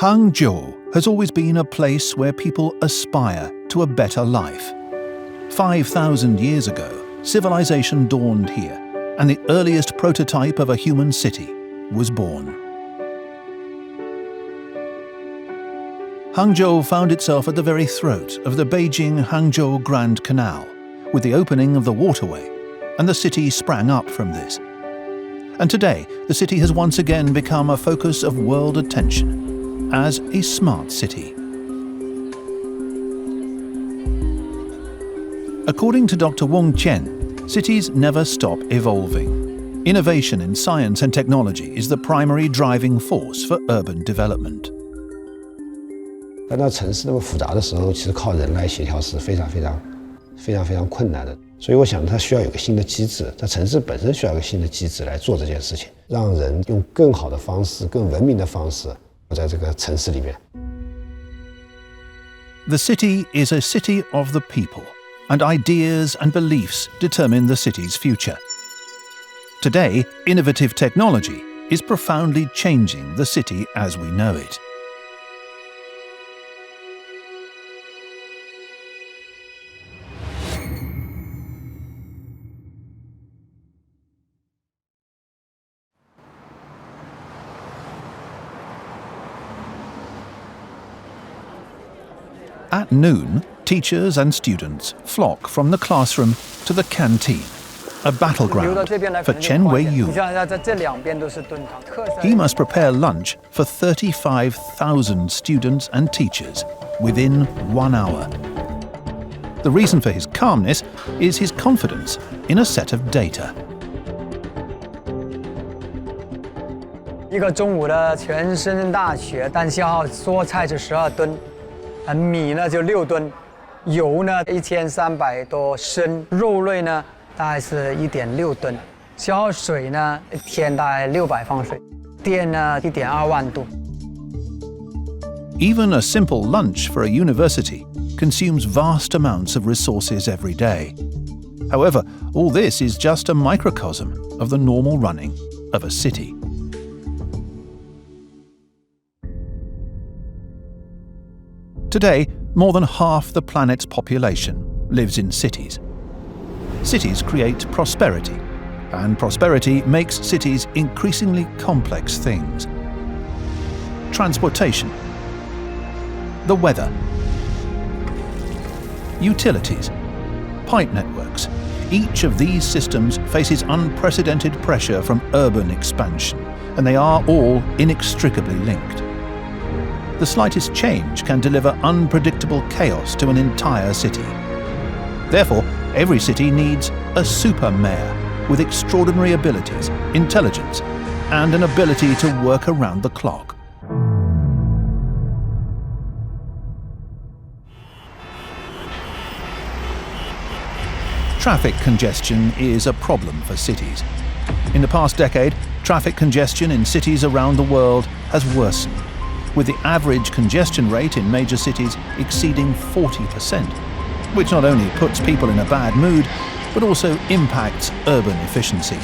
Hangzhou has always been a place where people aspire to a better life. 5,000 years ago, civilization dawned here, and the earliest prototype of a human city was born. Hangzhou found itself at the very throat of the Beijing-Hangzhou Grand Canal, with the opening of the waterway, and the city sprang up from this. And today, the city has once again become a focus of world attention as a smart city. According to Dr. Wong Chen, cities never stop evolving. Innovation in science and technology is the primary driving force for urban development. 那城市那么复杂的时候，其实靠人来协调是非常困难的。所以我想，它需要有个新的机制，在城市本身需要有个新的机制来做这件事情，让人用更好的方式、更文明的方式活在这个城市里面。The city is a city of the people, and ideas and beliefs determine the city's future. Today, innovative technology is profoundly changing the city as we know it. At noon, teachers and students flock from the classroom to the canteen, a battleground for Chen Wei-yu. He must prepare lunch for 35,000 students and teachers within 1 hour. The reason for his calmness is his confidence in a set of data. 一个中午的全身大血，但消耗蔬菜是12吨。 米呢就6吨，油呢1300多升，肉类呢大概是1.6吨，消耗水呢一天大概600方水，电呢1.2万度。Even a simple lunch for a university consumes vast amounts of resources every day. However, all this is just a microcosm of the normal running of a city. Today, more than half the planet's population lives in cities. Cities create prosperity, and prosperity makes cities increasingly complex things. Transportation, the weather, utilities, pipe networks. Each of these systems faces unprecedented pressure from urban expansion, and they are all inextricably linked. The slightest change can deliver unpredictable chaos to an entire city. Therefore, every city needs a super mayor with extraordinary abilities, intelligence, and an ability to work around the clock. Traffic congestion is a problem for cities. In the past decade, traffic congestion in cities around the world has worsened, with the average congestion rate in major cities exceeding 40%, which not only puts people in a bad mood, but also impacts urban efficiency.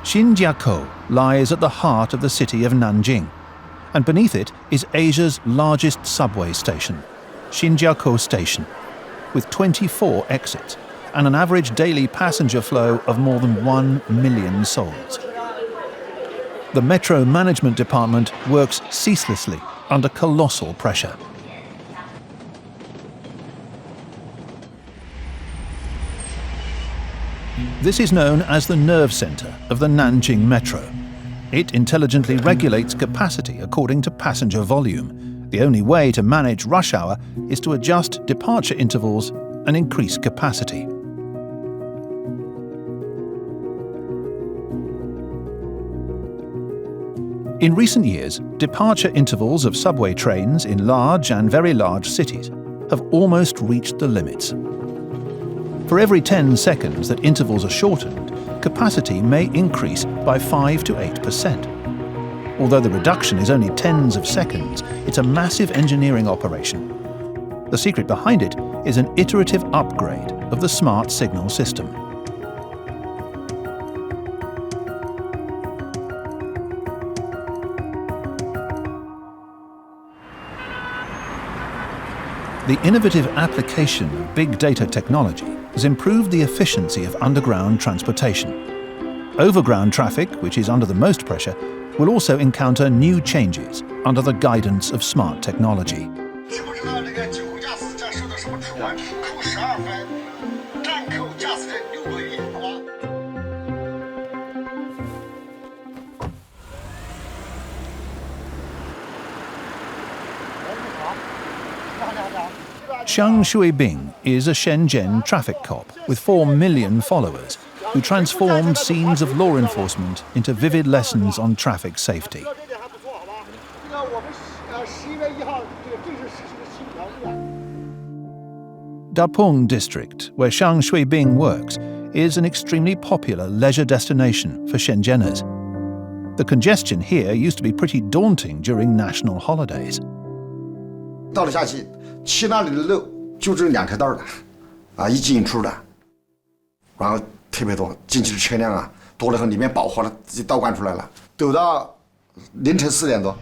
Xinjiakou lies at the heart of the city of Nanjing, and beneath it is Asia's largest subway station, Xinjiakou Station, with 24 exits and an average daily passenger flow of more than 1 million souls. The Metro Management Department works ceaselessly under colossal pressure. This is known as the nerve center of the Nanjing Metro. It intelligently regulates capacity according to passenger volume. The only way to manage rush hour is to adjust departure intervals and increase capacity. In recent years, departure intervals of subway trains in large and very large cities have almost reached the limits. For every 10 seconds that intervals are shortened, capacity may increase by 5 to 8%. Although the reduction is only tens of seconds, it's a massive engineering operation. The secret behind it is an iterative upgrade of the smart signal system. The innovative application of big data technology has improved the efficiency of underground transportation. Overground traffic, which is under the most pressure, will also encounter new changes under the guidance of smart technology. 知不知道这个酒后驾驶这受到什么处罚？扣12分，暂扣驾驶证6个月，好吧？ Xiang Shuibing is a Shenzhen traffic cop with 4 million followers who transformed scenes of law enforcement into vivid lessons on traffic safety. Dapeng district, where Xiang Shuibing works, is an extremely popular leisure destination for Shenzheners. The congestion here used to be pretty daunting during national holidays. 到了假期，去那里的路就只有2条道的，一进一出的，然后特别多，进去的车辆多了后，里面饱和了，自己倒灌出来了，堵到凌晨4点多。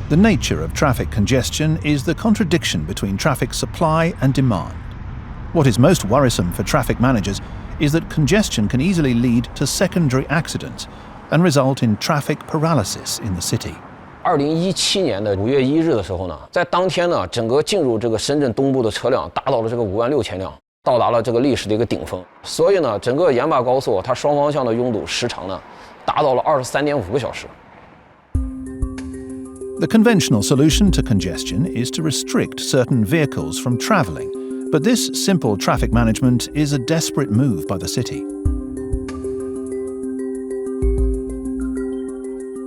The nature of traffic congestion is the contradiction between traffic supply and demand. What is most worrisome for traffic managers is that congestion can easily lead to secondary accidents and result in traffic paralysis in the city. 2017年的5月1日的时候呢，在当天呢，整个进入这个深圳东部的车辆达到了这个56000辆，到达了这个历史的一个顶峰。所以呢，整个盐巴高速它双方向的拥堵时长呢，达到了23.5个小时。 The conventional solution to congestion is to restrict certain vehicles from travelling, but this simple traffic management is a desperate move by the city.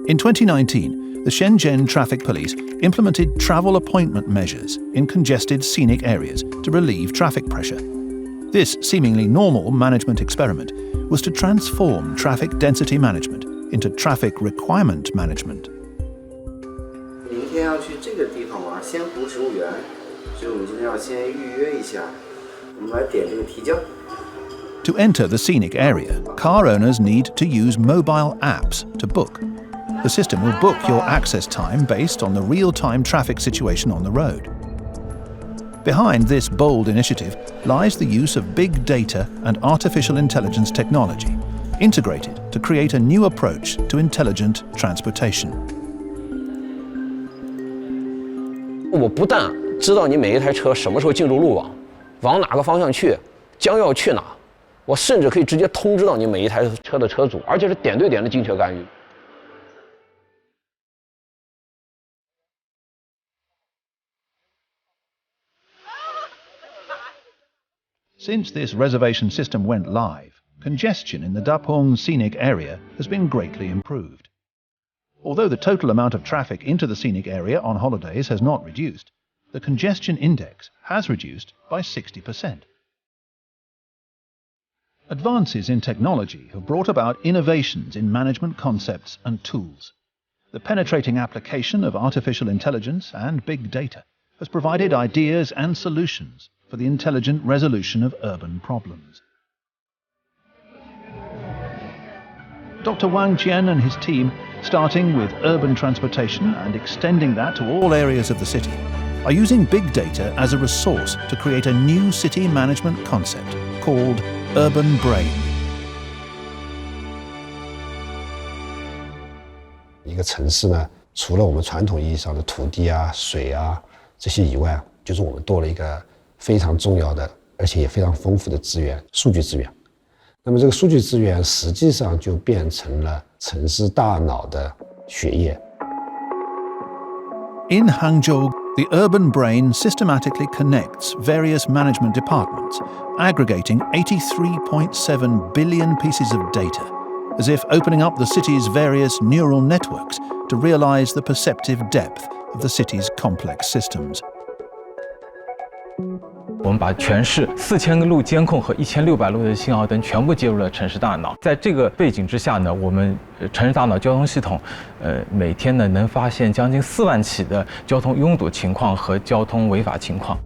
In 2019, the Shenzhen Traffic Police implemented travel appointment measures in congested scenic areas to relieve traffic pressure. This seemingly normal management experiment was to transform traffic density management into traffic requirement management. 明天要去这个地方玩，仙湖植物园，所以我们今天要先预约一下。我们来点这个提交。 To enter the scenic area, car owners need to use mobile apps to book. The system will book your access time based on the real-time traffic situation on the road. Behind this bold initiative lies the use of big data and artificial intelligence technology, integrated to create a new approach to intelligent transportation. 我不但知道你每一台车什么时候进入路网，往哪个方向去，将要去哪，我甚至可以直接通知到你每一台车的车主，而且是点对点的精确干预。 Since this reservation system went live, congestion in the Dapeng scenic area has been greatly improved. Although the total amount of traffic into the scenic area on holidays has not reduced, the congestion index has reduced by 60%. Advances in technology have brought about innovations in management concepts and tools. The penetrating application of artificial intelligence and big data has provided ideas and solutions for the intelligent resolution of urban problems. Dr. Wang Jian and his team, starting with urban transportation and extending that to all areas of the city, are using big data as a resource to create a new city management concept called Urban Brain. 一个城市呢，除了我们传统意义上的土地水这些以外，就是我们多了一个非常重要的，而且也非常丰富的资源——数据资源。那么这个数据资源实际上就变成了城市大脑的血液。In Hangzhou, the urban brain systematically connects various management departments, aggregating 83.7 billion pieces of data, as if opening up the city's various neural networks to realize the perceptive depth of the city's complex systems. 我们把全市4000个路监控和1600路的信号灯全部接入了城市大脑。在这个背景之下呢，我们城市大脑交通系统，每天呢能发现将近4万起的交通拥堵情况和交通违法情况。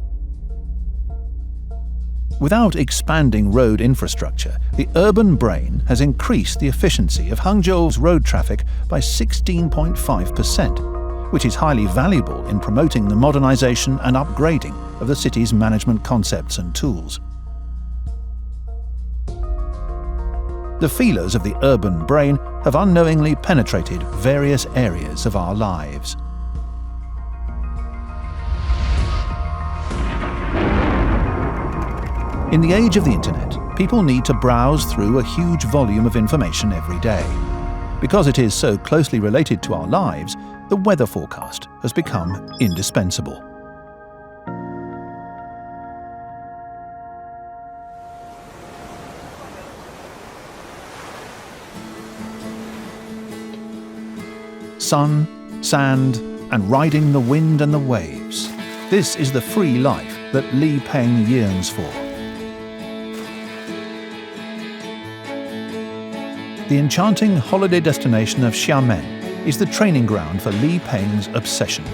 Without expanding road infrastructure, the urban brain has increased the efficiency of Hangzhou's road traffic by 16.5%, which is highly valuable in promoting the modernization and upgrading of the city's management concepts and tools. The feelers of the urban brain have unknowingly penetrated various areas of our lives. In the age of the internet, people need to browse through a huge volume of information every day. Because it is so closely related to our lives, the weather forecast has become indispensable. Sun, sand, and riding the wind and the waves. This is the free life that Li Peng yearns for. The enchanting holiday destination of Xiamen is the training ground for Li Peng's obsession.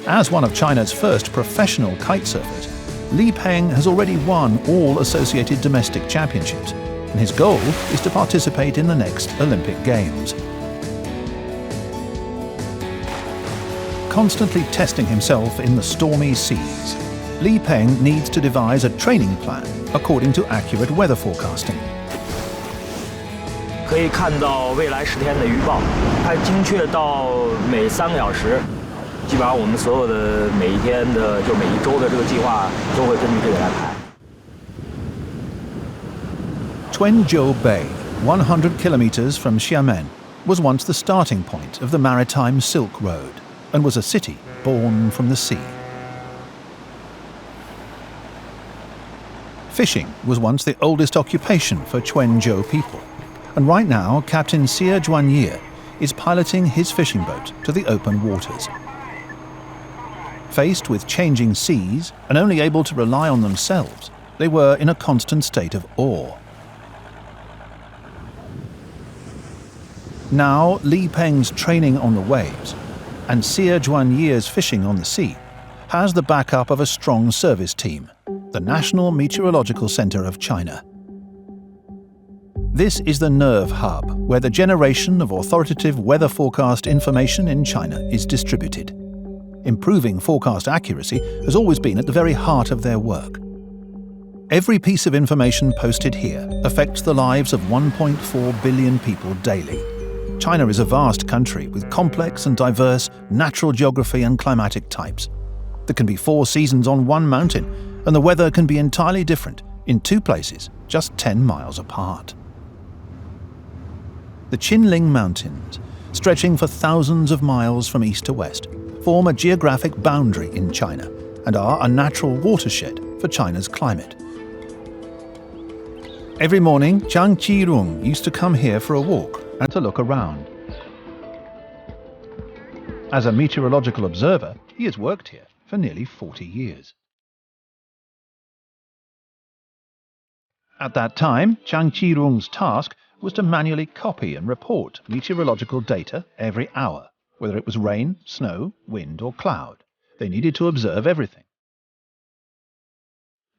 As one of China's first professional kitesurfers, Li Peng has already won all associated domestic championships, and his goal is to participate in the next Olympic Games. Constantly testing himself in the stormy seas, Li Peng needs to devise a training plan according to accurate weather forecasting. 可以看到未来10天的预报，它精确到每3个小时。基本上我们所有的每一天的，就每一周的这个计划都会根据这个来排。 Quanzhou Bay, 100 kilometers from Xiamen, was once the starting point of the maritime Silk Road and was a city born from the sea. Fishing was once the oldest occupation for Quanzhou people, and right now Captain Xie Zhuanyi is piloting his fishing boat to the open waters. Faced with changing seas and only able to rely on themselves, they were in a constant state of awe. Now Li Peng's training on the waves and Xie Zhuanyi's fishing on the sea has the backup of a strong service team, the National Meteorological Center of China. This is the nerve hub where the generation of authoritative weather forecast information in China is distributed. Improving forecast accuracy has always been at the very heart of their work. Every piece of information posted here affects the lives of 1.4 billion people daily. China is a vast country with complex and diverse natural geography and climatic types. There can be 4 seasons on one mountain, and the weather can be entirely different in 2 places just 10 miles apart. The Qinling Mountains, stretching for thousands of miles from east to west, form a geographic boundary in China and are a natural watershed for China's climate. Every morning, Zhang Qirong used to come here for a walk and to look around. As a meteorological observer, he has worked here for nearly 40 years. At that time, Zhang Qirong's task was to manually copy and report meteorological data every hour, whether it was rain, snow, wind or cloud. They needed to observe everything.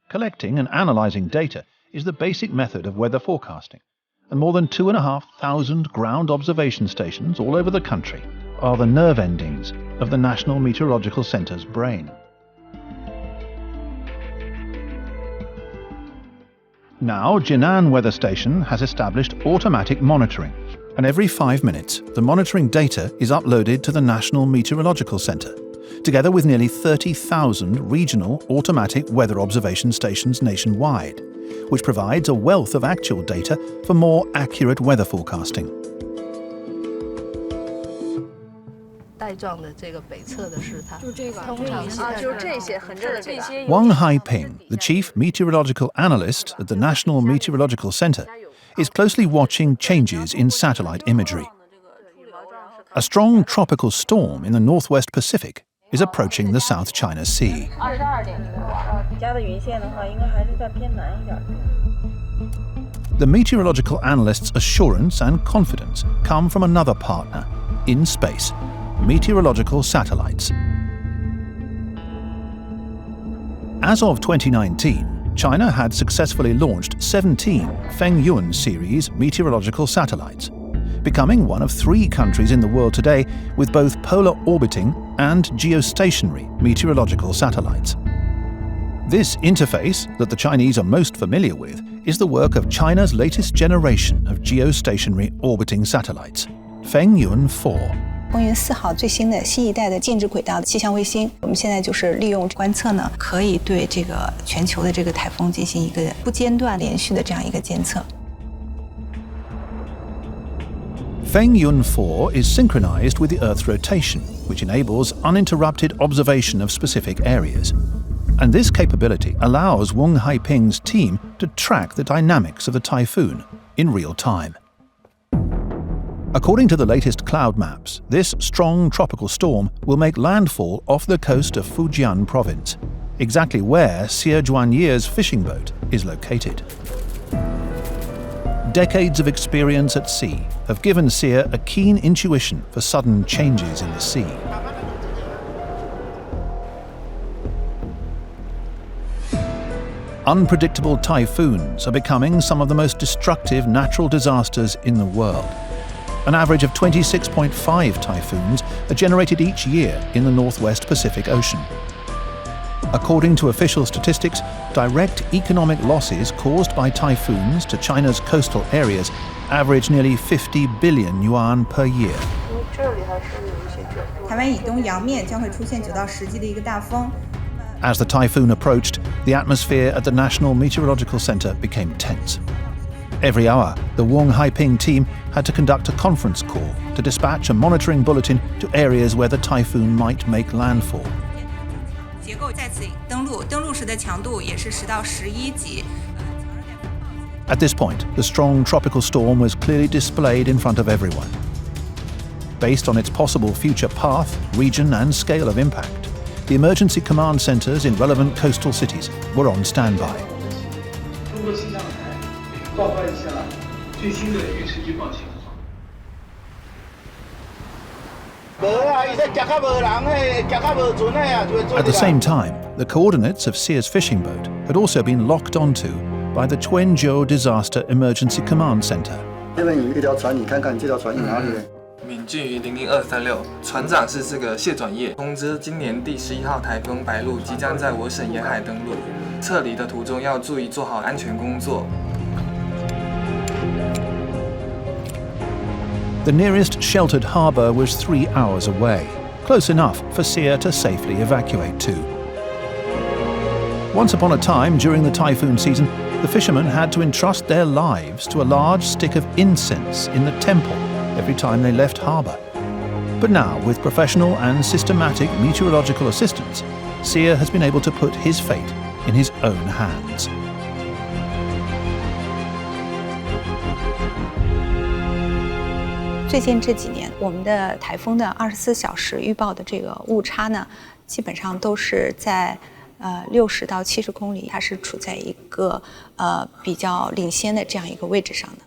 Collecting and analysing data is the basic method of weather forecasting, and more than 2,500 ground observation stations all over the country are the nerve endings of the National Meteorological Center's brain. Now, Jinan Weather Station has established automatic monitoring, and every 5 minutes, the monitoring data is uploaded to the National Meteorological Center, together with nearly 30,000 regional automatic weather observation stations nationwide, which provides a wealth of actual data for more accurate weather forecasting. Wang Haiping, the chief meteorological analyst at the National Meteorological Center, is closely watching changes in satellite imagery. A strong tropical storm in the northwest Pacific is approaching the South China Sea. The meteorological analyst's assurance and confidence come from another partner, in space, meteorological satellites. As of 2019, China had successfully launched 17 Fengyun series meteorological satellites, becoming one of 3 countries in the world today with both polar orbiting and geostationary meteorological satellites. This interface, that the Chinese are most familiar with, is the work of China's latest generation of geostationary orbiting satellites, Fengyun 4. 风云4号最新的新一代的静止轨道气象卫星，我们现在就是利用观测呢，可以对这个全球的这个台风进行一个不间断连续的这样一个监测。Fengyun 4 is synchronized with the Earth's rotation, which enables uninterrupted observation of specific areas. And this capability allows Wang Haiping's team to track the dynamics of the typhoon in real time. According to the latest cloud maps, this strong tropical storm will make landfall off the coast of Fujian province, exactly where Xie Zhuanyer's fishing boat is located. Decades of experience at sea have given Xie a keen intuition for sudden changes in the sea. Unpredictable typhoons are becoming some of the most destructive natural disasters in the world. An average of 26.5 typhoons are generated each year in the Northwest Pacific Ocean. According to official statistics, direct economic losses caused by typhoons to China's coastal areas average nearly 50 billion yuan per year. 台湾以东洋面将会出现9到10级的一个大风。 As the typhoon approached, the atmosphere at the National Meteorological Center became tense. Every hour, the Wang Haiping team had to conduct a conference call to dispatch a monitoring bulletin to areas where the typhoon might make landfall. 结构再次登陆时的强度也是10到11级。 At this point, the strong tropical storm was clearly displayed in front of everyone. Based on its possible future path, region, and scale of impact, the emergency command centers in relevant coastal cities were on standby. At the same time, the coordinates of Xie's fishing boat had also been locked onto by the Quanzhou Disaster Emergency Command Center. 这边有一条船，你看看这条船在哪里？ 闽距于00236，船长是这个谢转业，通知今年第11号台风白鹭即将在我省沿海登陆，撤离的途中要注意做好安全工作。 The nearest sheltered harbour was 3 hours away, close enough for Xie to safely evacuate to. Once upon a time during the typhoon season, the fishermen had to entrust their lives to a large stick of incense in the temple every time they left harbour. But now, with professional and systematic meteorological assistance, Xie has been able to put his fate in his own hands. "最近这几年，我们的台风的24小时预报的这个误差呢，基本上都是在60到70公里，它是处在一个比较领先的这样一个位置上的。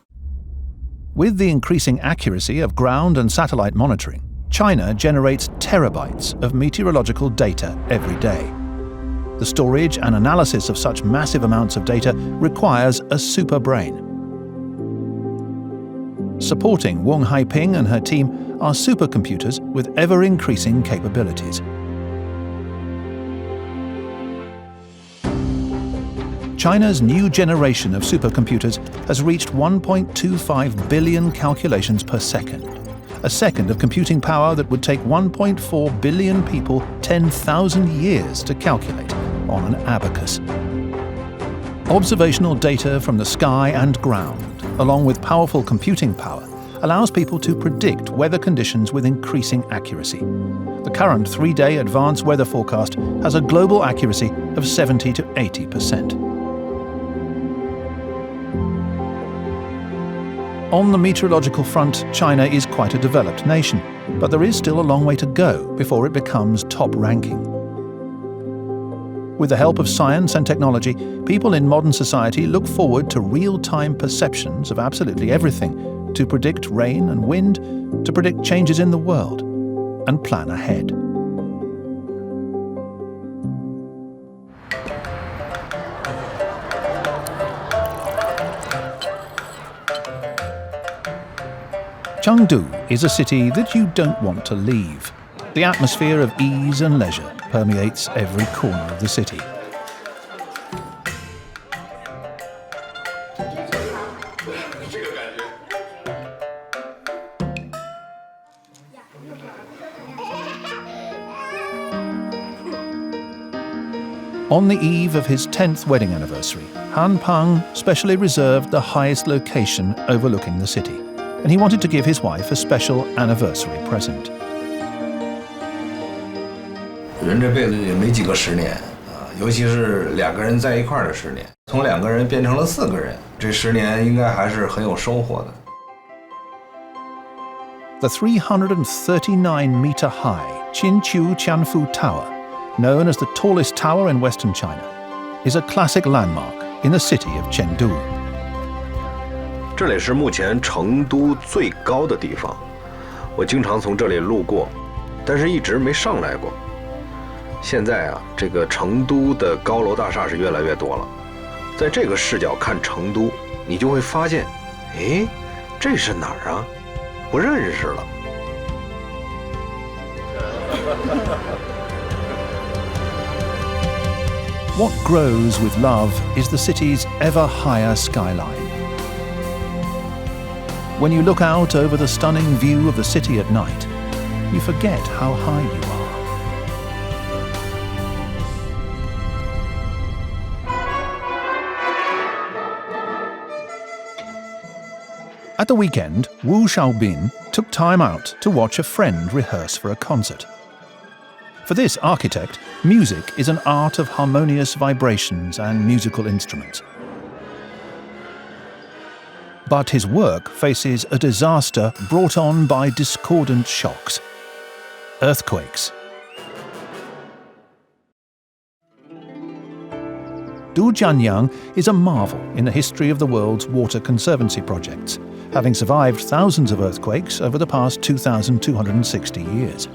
With the increasing accuracy of ground and satellite monitoring, China generates terabytes of meteorological data every day. The storage and analysis of such massive amounts of data requires a super brain. Supporting Wang Haiping and her team are supercomputers with ever-increasing capabilities. China's new generation of supercomputers has reached 1.25 billion calculations per second, a second of computing power that would take 1.4 billion people 10,000 years to calculate on an abacus. Observational data from the sky and ground, along with powerful computing power, allows people to predict weather conditions with increasing accuracy. The current 3-day advanced weather forecast has a global accuracy of 70 to 80%. On the meteorological front, China is quite a developed nation, but there is still a long way to go before it becomes top-ranking. With the help of science and technology, people in modern society look forward to real-time perceptions of absolutely everything, to predict rain and wind, to predict changes in the world, and plan ahead. Chengdu is a city that you don't want to leave. The atmosphere of ease and leisure permeates every corner of the city. On the eve of his 10th wedding anniversary, Han Peng specially reserved the highest location overlooking the city, and he wanted to give his wife a special anniversary present. 人这辈子也没几个10年尤其是两个人在一块儿的10年，从2个人变成了4个人，这10年应该还是很有收获的。The 339-meter-high Qinqiu Qianfu Tower, known as the tallest tower in Western China, is a classic landmark in the city of Chengdu. 这里是目前成都最高的地方，我经常从这里路过，但是一直没上来过。现在啊，这个成都的高楼大厦是越来越多了，在这个视角看成都，你就会发现，诶，这是哪儿啊？不认识了。What grows with love is the city's ever higher skyline. When you look out over the stunning view of the city at night, you forget how high you are. At the weekend, Wu Xiaobin took time out to watch a friend rehearse for a concert. For this architect, music is an art of harmonious vibrations and musical instruments. But his work faces a disaster brought on by discordant shocks. Earthquakes. Dujianyang is a marvel in the history of the world's water conservancy projects, having survived thousands of earthquakes over the past 2,260 years.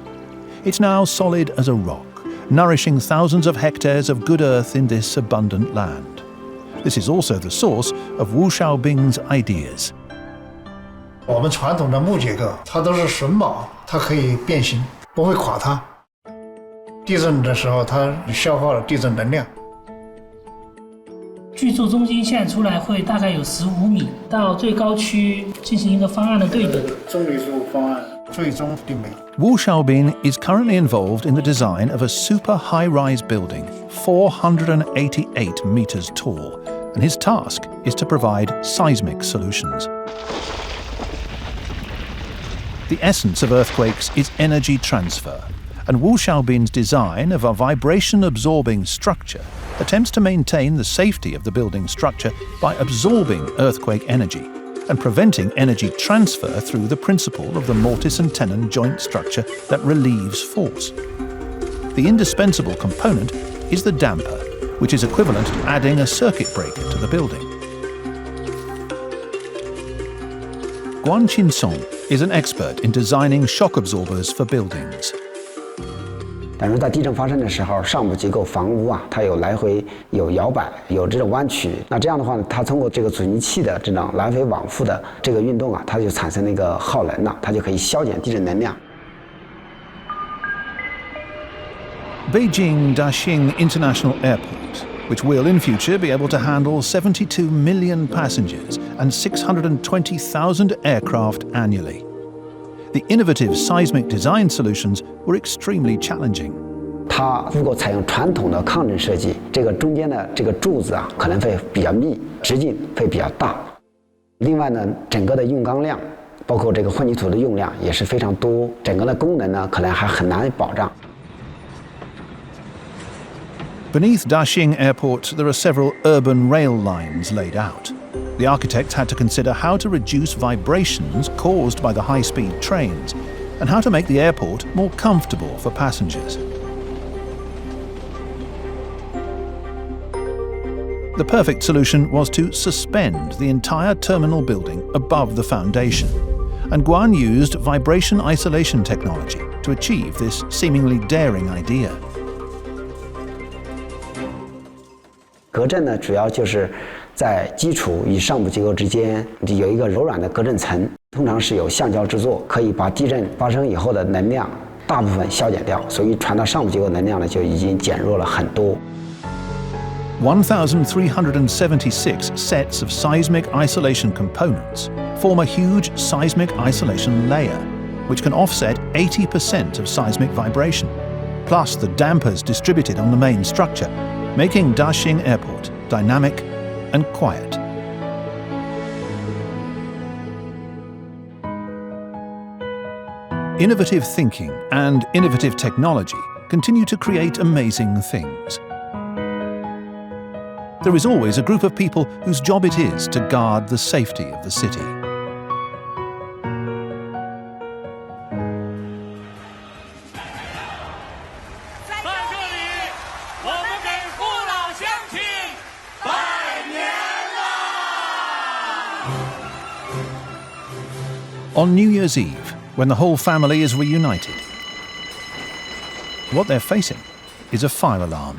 It's now solid as a rock, nourishing thousands of hectares of good earth in this abundant land. This is also the source of Wu Xiaobing's ideas. 我们传统的木结构，它都是榫卯，它可以变形，不会垮塌。地震的时候，它消耗了地震能量。巨柱中心线出来会大概有15米，到最高区进行一个方案的对比。中立柱方案最终定为。Wu Xiaobin is currently involved in the design of a super high-rise building, 488 meters tall, and his task is to provide seismic solutions. The essence of earthquakes is energy transfer, and Wu Xiaobin's design of a vibration-absorbing structure attempts to maintain the safety of the building structure by absorbing earthquake energy and preventing energy transfer through the principle of the mortise and tenon joint structure that relieves force. The indispensable component is the damper, which is equivalent to adding a circuit breaker to the building. Guan Qinsong is an expert in designing shock absorbers for buildings. 但是在地震发生的时候，上部结构房屋啊，它有来回、有摇摆、有这种弯曲。那这样的话呢，它通过这个阻尼器的这种来回往复的这个运动啊，它就产生那个耗能了，它就可以消减地震能量。Beijing Daxing International Airport, which will in future be able to handle 72 million passengers and 620,000 aircraft annually. The innovative seismic design solutions were extremely challenging. 它如果采用传统的抗震设计，这个中间的这个柱子啊，可能会比较密，直径会比较大。另外呢，整个的用钢量，包括这个混凝土的用量也是非常多，整个的功能呢，可能还很难保障。Beneath Daxing Airport, there are several urban rail lines laid out. The architects had to consider how to reduce vibrations caused by the high-speed trains and how to make the airport more comfortable for passengers. The perfect solution was to suspend the entire terminal building above the foundation, and Guan used vibration isolation technology to achieve this seemingly daring idea. 隔震呢，主要就是在基础与上部结构之间有一个柔软的隔震层，通常是有橡胶制作，可以把地震发生以后的能量大部分消减掉，所以传到上部结构能量呢就已经减弱了很多。1,376 sets of seismic isolation components form a huge seismic isolation layer, which can offset 80% of seismic vibration, plus the dampers distributed on the main structure, making Daxing Airport dynamic and quiet. Innovative thinking and innovative technology continue to create amazing things. There is always a group of people whose job it is to guard the safety of the city. On New Year's Eve, when the whole family is reunited, what they're facing is a fire alarm.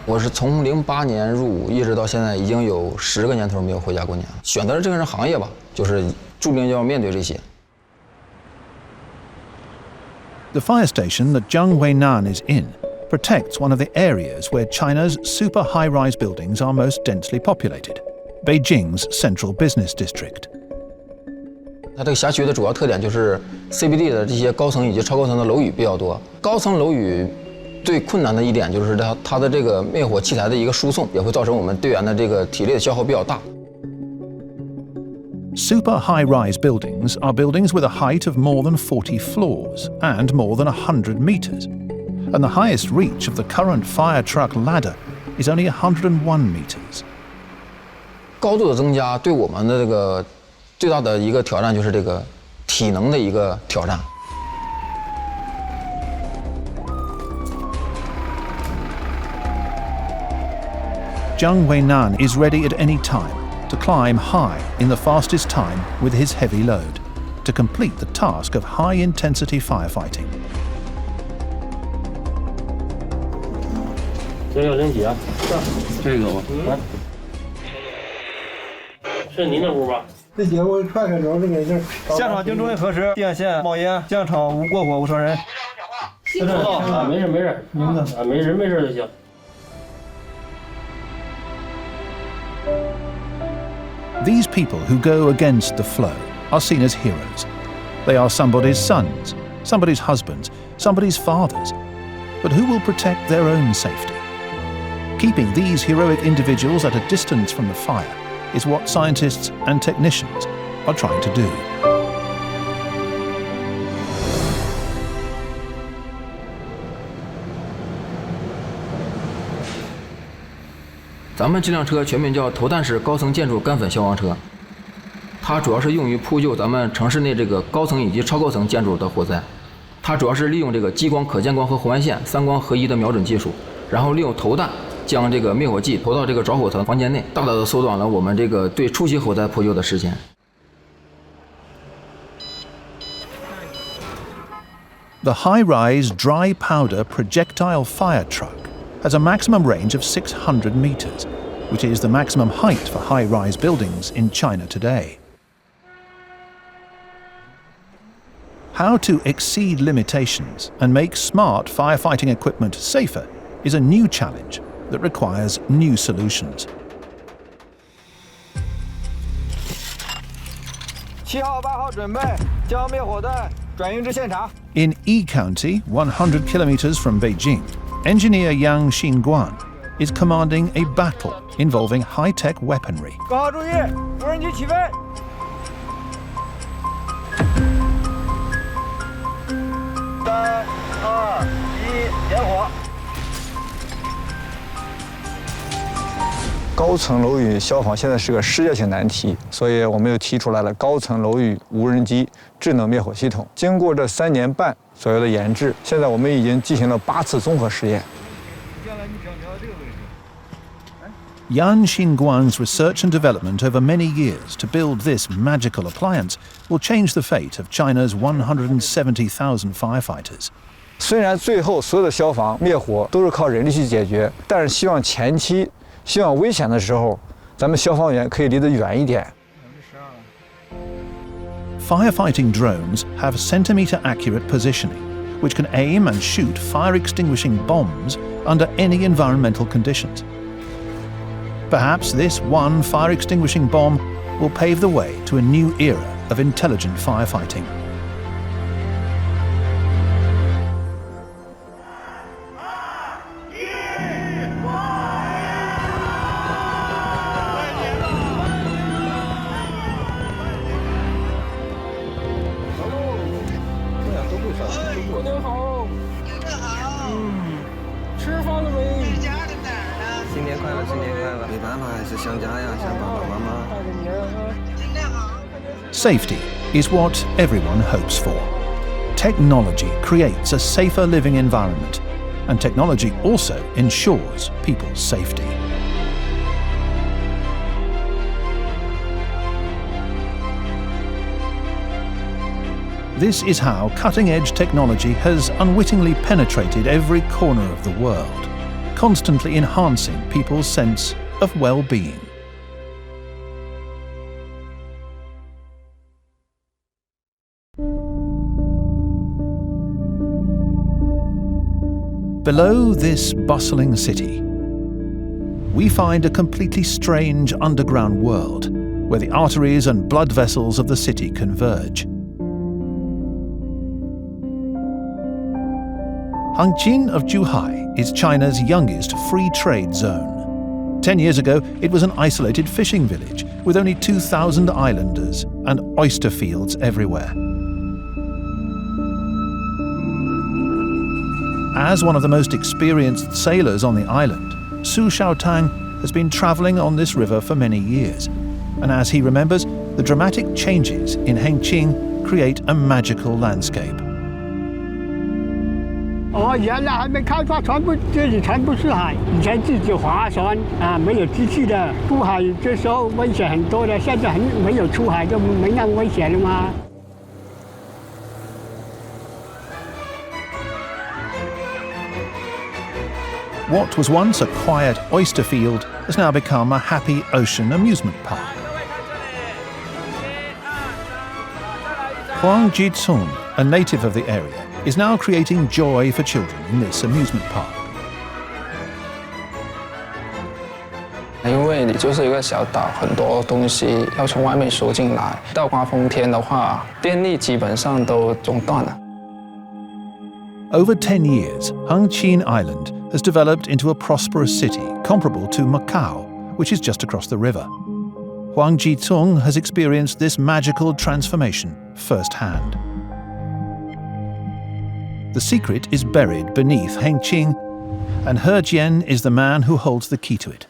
我是从08年入伍，一直到现在已经有10个年头没有回家过年了。选择了这个行业吧，就是注定要面对这些。The fire station that Zhang Weinan is in protects one of the areas where China's super high-rise buildings are most densely populated, Beijing's central business district. 它这个辖区的主要特点就是 CBD 的这些高层以及超高层的楼宇比较多。高层楼宇最困难的一点就是它的这个灭火器材的一个输送，也会造成我们队员的这个体力的消耗比较大。Super high-rise buildings are buildings with a height of more than 40 floors and more than 100 meters, and the highest reach of the current fire truck ladder is only 101 meters. 高度的增加对我们的这个最大的一个挑战就是这个体能的一个挑战。Zhang Weinan is ready at any time to climb high in the fastest time with his heavy load, to complete the task of high-intensity firefighting. 这要扔几啊？这个吧。是您的屋吧？这几个我看看，主要是给这。现场经中核实，电线冒烟，现场无过火无伤人。知道啊，没事没事，您的啊，没事就行。These people who go against the flow are seen as heroes. They are somebody's sons, somebody's husbands, somebody's fathers. But who will protect their own safety? Keeping these heroic individuals at a distance from the fire is what scientists and technicians are trying to do. 咱们这辆车全名叫投弹式高层建筑干粉消防车，它主要是用于扑救咱们城市内这个高层以及超高层建筑的火灾。它主要是利用这个激光、可见光和红外线3光合一的瞄准技术，然后利用投弹将这个灭火剂投到这个着火层房间内，大大的缩短了我们这个对初期火灾扑救的时间。The high-rise dry powder projectile fire truck has a maximum range of 600 meters, which is the maximum height for high-rise buildings in China today. How to exceed limitations and make smart firefighting equipment safer is a new challenge that requires new solutions. 7号、8号准备，将灭火弹转运至现场。In E County, 100 kilometers from Beijing, engineer Yang Xinguan is commanding a battle involving high-tech weaponry. 各号注意，无人机起飞。3、2、1，点火。高层楼宇消防现在是个世界性难题，所以我们又提出来了高层楼宇无人机智能灭火系统。经过这3年半左右的研制，现在我们已经进行了8次综合实验。 Yan Xinguan's research and development over many years to build this magical appliance will change the fate of China's 170,000 firefighters. 虽然最后所有的消防灭火都是靠人力去解决，但是希望前期希望危险的时候，咱们消防员可以离得远一点。Firefighting drones have centimeter-accurate positioning, which can aim and shoot fire-extinguishing bombs under any environmental conditions. Perhaps this one fire-extinguishing bomb will pave the way to a new era of intelligent firefighting. Safety is what everyone hopes for. Technology creates a safer living environment, and technology also ensures people's safety. This is how cutting-edge technology has unwittingly penetrated every corner of the world, constantly enhancing people's sense of well-being. Below this bustling city, we find a completely strange underground world where the arteries and blood vessels of the city converge. Hangqin of Zhuhai is China's youngest free trade zone. 10 years ago, it was an isolated fishing village with only 2,000 islanders and oyster fields everywhere. As one of the most experienced sailors on the island, Su Xiaotang has been travelling on this river for many years. And as he remembers, the dramatic changes in Hengqin create a magical landscape. 原来还没开发船不，这里全部是海，以前自己划船啊，没有机器的，出海这时候危险很多的，现在没有出海就没那么危险了吗？ What was once a quiet oyster field has now become a happy ocean amusement park. Huang Jitsung, a native of the area, is now creating joy for children in this amusement park. 因为你就是一个小岛，很多东西要从外面输进来。到刮风天的话，电力基本上都中断了。 Over 10 years, Hengqin Island has developed into a prosperous city comparable to Macau, which is just across the river. Huang Jitsung has experienced this magical transformation firsthand. The secret is buried beneath Hengqin, and He Jian is the man who holds the key to it.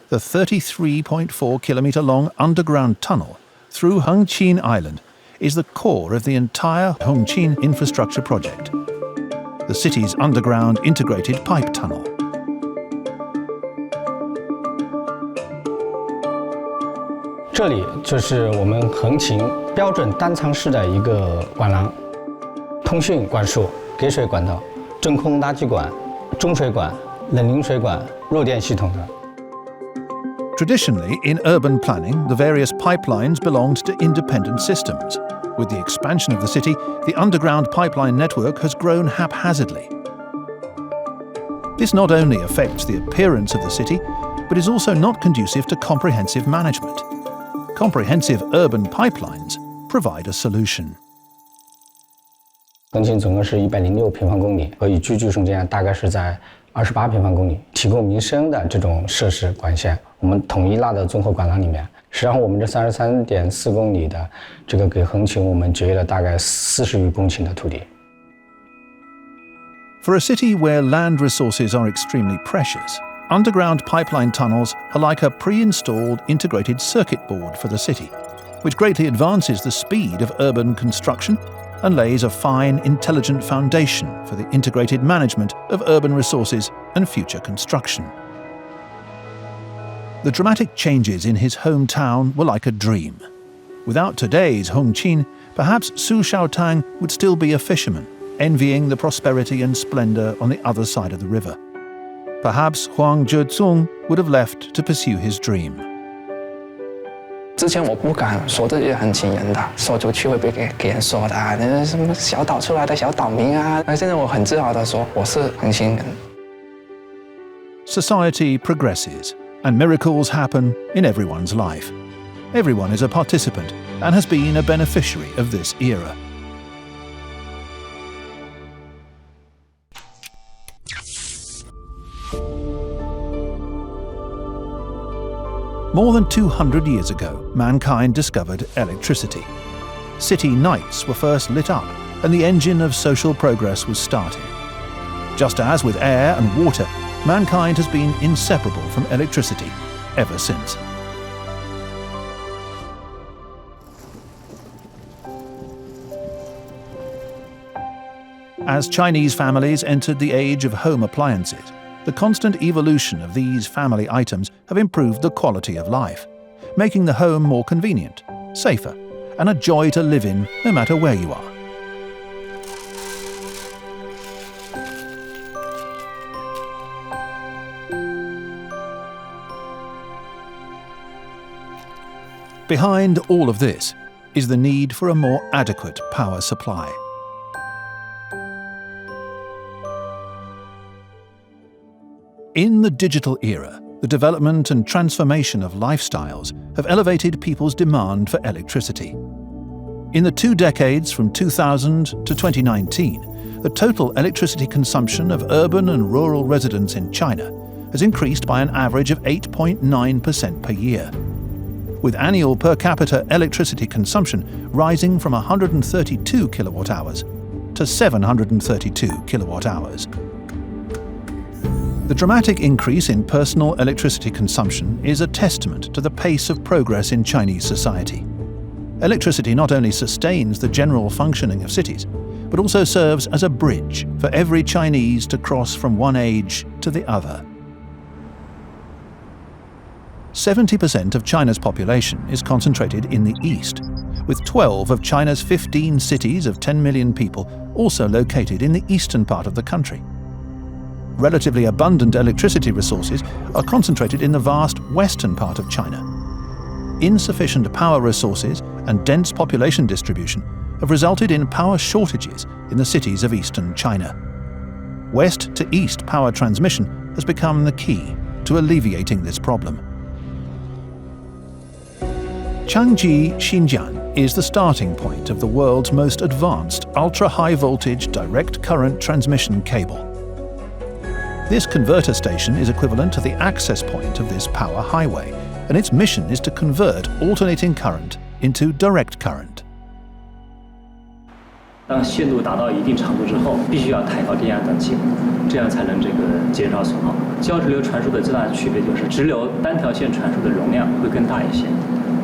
The 33.4-kilometre-long underground tunnel through Hengqin Island is the core of the entire Hengqin infrastructure project, the city's underground integrated pipe tunnel. 这里就是我们横琴标准单舱式的一个管廊，通讯管束、给水管道、真空垃圾管、中水管、冷凝水管、弱电系统的。 Traditionally, in urban planning, the various pipelines belonged to independent systems. With the expansion of the city, the underground pipeline network has grown haphazardly. This not only affects the appearance of the city, but is also not conducive to comprehensive management. Comprehensive urban pipelines provide a solution. 横琴总共是106平方公里，和与居住中间大概是在28平方公里，提供民生的这种设施管线，我们统一纳到综合管廊里面。实际上，我们这33.4公里的这个给横琴，我们节约了大概40余公顷的土地。 For a city where land resources are extremely precious, underground pipeline tunnels are like a pre-installed integrated circuit board for the city, which greatly advances the speed of urban construction and lays a fine, intelligent foundation for the integrated management of urban resources and future construction. The dramatic changes in his hometown were like a dream. Without today's Hengqin, perhaps Su Xiaotang would still be a fisherman, envying the prosperity and splendor on the other side of the river. Perhaps Huang Zhezong would have left to pursue his dream. 之前我不敢说这些很亲人的，说出去会被给人说的啊，那什么小岛出来的小岛民啊。而现在我很自豪的说，我是恒星人。Society progresses, and miracles happen in everyone's life. Everyone is a participant and has been a beneficiary of this era. More than 200 years ago, mankind discovered electricity. City nights were first lit up, and the engine of social progress was started. Just as with air and water, mankind has been inseparable from electricity ever since. As Chinese families entered the age of home appliances, the constant evolution of these family items have improved the quality of life, making the home more convenient, safer, and a joy to live in no matter where you are. Behind all of this is the need for a more adequate power supply. In the digital era, the development and transformation of lifestyles have elevated people's demand for electricity. In the 2 decades from 2000 to 2019, the total electricity consumption of urban and rural residents in China has increased by an average of 8.9% per year, with annual per capita electricity consumption rising from 132 kilowatt-hours to 732 kilowatt-hours. The dramatic increase in personal electricity consumption is a testament to the pace of progress in Chinese society. Electricity not only sustains the general functioning of cities, but also serves as a bridge for every Chinese to cross from one age to the other. 70% of China's population is concentrated in the east, with 12 of China's 15 cities of 10 million people also located in the eastern part of the country. Relatively abundant electricity resources are concentrated in the vast western part of China. Insufficient power resources and dense population distribution have resulted in power shortages in the cities of eastern China. West to east power transmission has become the key to alleviating this problem. Changji, Xinjiang is the starting point of the world's most advanced ultra-high voltage direct current transmission cable. This converter station is equivalent to the access point of this power highway, and its mission is to convert alternating current into direct current. 当线路达到一定长度之后，必须要抬高电压等级，这样才能减少损耗。交直流传输的最大的区别就是直流单条线传输的容量会更大一些，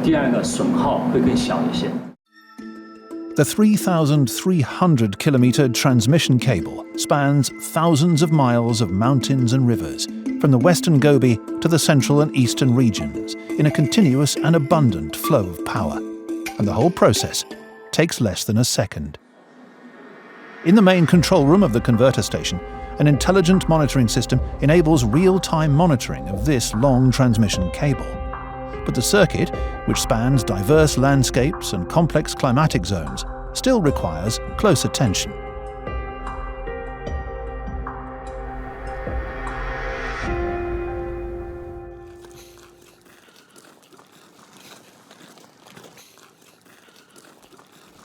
第二个损耗会更小一些。The 3,300-kilometer transmission cable spans thousands of miles of mountains and rivers, from the western Gobi to the central and eastern regions, in a continuous and abundant flow of power, and the whole process takes less than a second. In the main control room of the converter station, an intelligent monitoring system enables real-time monitoring of this long transmission cable. But the circuit, which spans diverse landscapes and complex climatic zones, still requires close attention.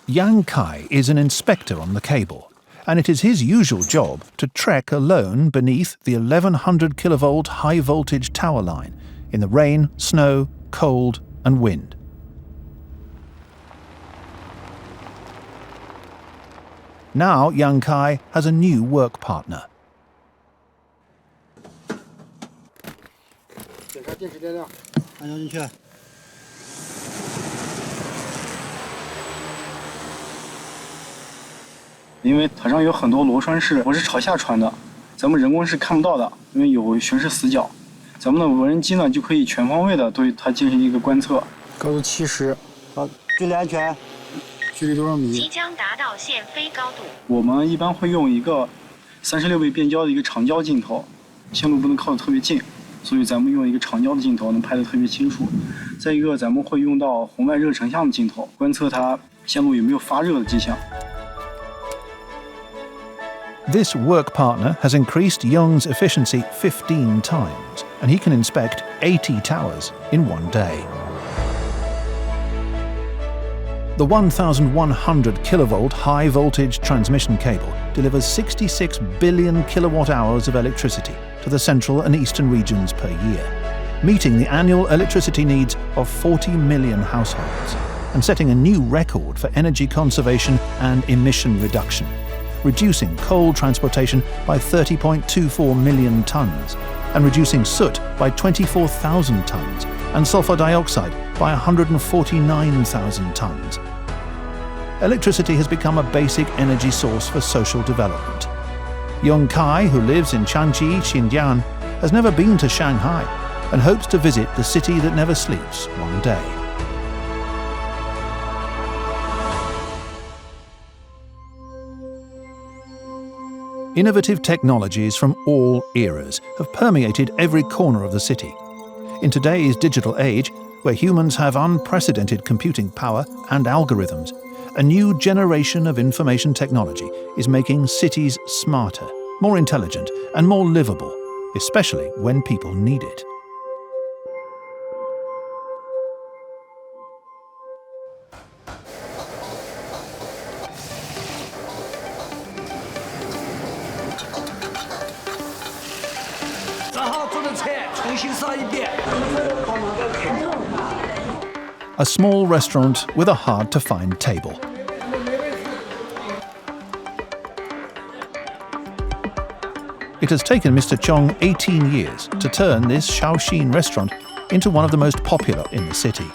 Yang Kai is an inspector on the cable, and it is his usual job to trek alone beneath the 1100 kilovolt high voltage tower line in the rain, snow, cold and wind. Now Yang Kai has a new work partner. 检查电池电量，安装进去。因为塔上有很多螺栓是我是朝下穿的，咱们人工是看不到的，因为有悬式死角。咱们的无人机呢就可以全方位的对它进行一个观测。高度70，好，距离安全距离多少米？即将达到限飞高度。我们一般会用一个36倍变焦的一个长焦镜头，线路不能靠得特别近，所以咱们用一个长焦的镜头能拍得特别清楚。再一个，咱们会用到红外热成像的镜头，观测它线路有没有发热的迹象。This work partner has increased Young's efficiency 15 times, and he can inspect 80 towers in one day. The 1,100 kilovolt high-voltage transmission cable delivers 66 billion kilowatt-hours of electricity to the central and eastern regions per year, meeting the annual electricity needs of 40 million households, and setting a new record for energy conservation and emission reduction, reducing coal transportation by 30.24 million tonnes, and reducing soot by 24,000 tonnes, and sulfur dioxide by 149,000 tonnes. Electricity has become a basic energy source for social development. Yong Kai, who lives in Changji, Xinjiang, has never been to Shanghai and hopes to visit the city that never sleeps one day. Innovative technologies from all eras have permeated every corner of the city. In today's digital age, where humans have unprecedented computing power and algorithms, a new generation of information technology is making cities smarter, more intelligent, and more livable, especially when people need it. A small restaurant with a hard-to-find table. It has taken Mr. Chong 18 years to turn this Shaoxin restaurant into one of the most popular in the city.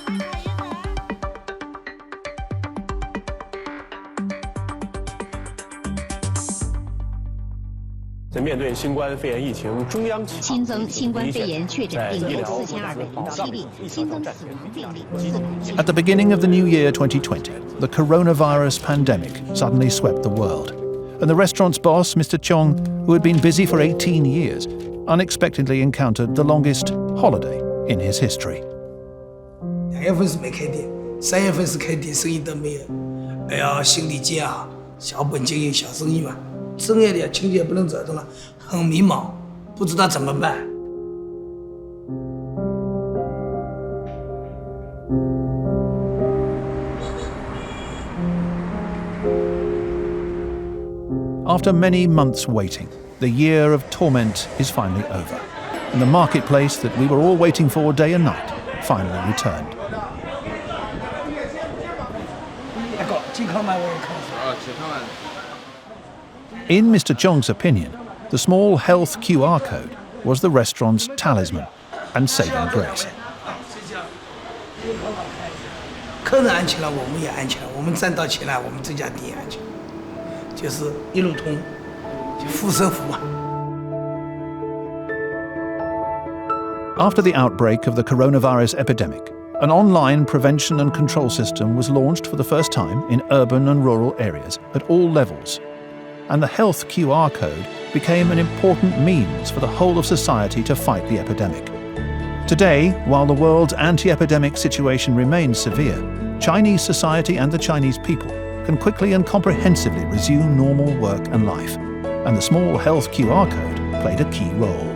At the beginning of the new year 2020, the coronavirus pandemic suddenly swept the world, and the restaurant's boss, Mr. Chong, who had been busy for 18 years, unexpectedly encountered the longest holiday in his history. 2月份是没开店，3月份是开店，生意都没有。哎呀，心里煎熬，小本经营小生意嘛，正月里亲戚也不能走动了，很迷茫，不知道怎么办。 After many months waiting, the year of torment is finally over, and the marketplace that we were all waiting for day and night finally returned. In Mr. Chong's opinion, the small health QR code was the restaurant's talisman and saving grace. 客人安全了，我们也安全了，我们赚到钱了，我们这家店也安全。 就是一路通，就护身符嘛。 After the outbreak of the coronavirus epidemic, an online prevention and control system was launched for the first time in urban and rural areas at all levels. And the health QR code became an important means for the whole of society to fight the epidemic. Today, while the world's anti-epidemic situation remains severe, Chinese society and the Chinese people can quickly and comprehensively resume normal work and life, and the small health QR code played a key role.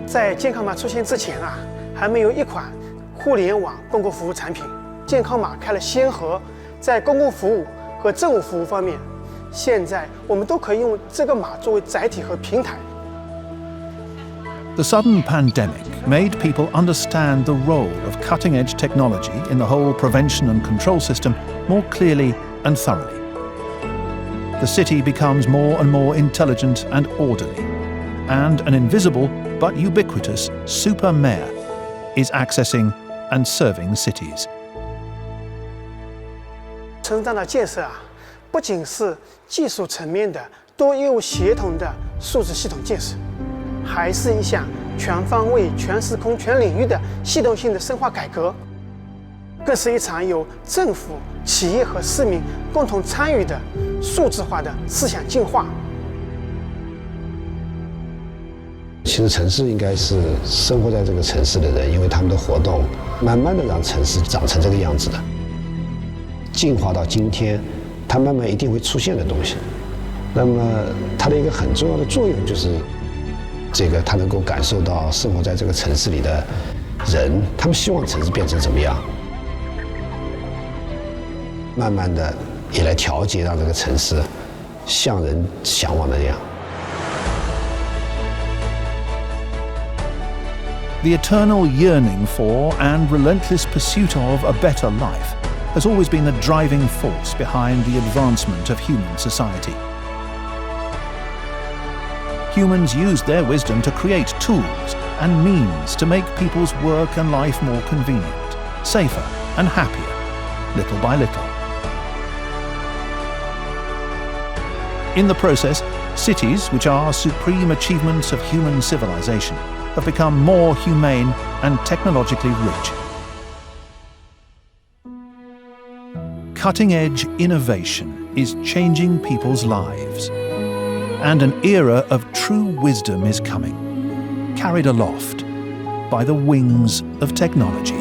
在健康码出现之前啊，还没有一款互联网公共服务产品。健康码开了先河，在公共服务和政务服务方面，现在我们都可以用这个码作为载体和平台。 The sudden pandemic made people understand the role of cutting-edge technology in the whole prevention and control system more clearly and thoroughly. The city becomes more and more intelligent and orderly, and an invisible but ubiquitous super mayor is accessing and serving cities. 城市大脑建设啊，不仅是技术层面的多业务协同的数字系统建设，还是一项全方位、全时空、全领域的系统性的深化改革。更是一场由政府、企业和市民共同参与的数字化的思想进化。其实城市应该是生活在这个城市的人，因为他们的活动，慢慢的让城市长成这个样子的，进化到今天，它慢慢一定会出现的东西。那么它的一个很重要的作用就是，这个它能够感受到生活在这个城市里的人，他们希望城市变成怎么样，慢慢的也来调节，让这个城市像人向往的那样。The eternal yearning for and relentless pursuit of a better life has always been the driving force behind the advancement of human society. Humans used their wisdom to create tools and means to make people's work and life more convenient, safer and happier, little by little. In the process, cities, which are supreme achievements of human civilization, have become more humane and technologically rich. Cutting-edge innovation is changing people's lives, and an era of true wisdom is coming, carried aloft by the wings of technology.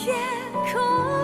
天空。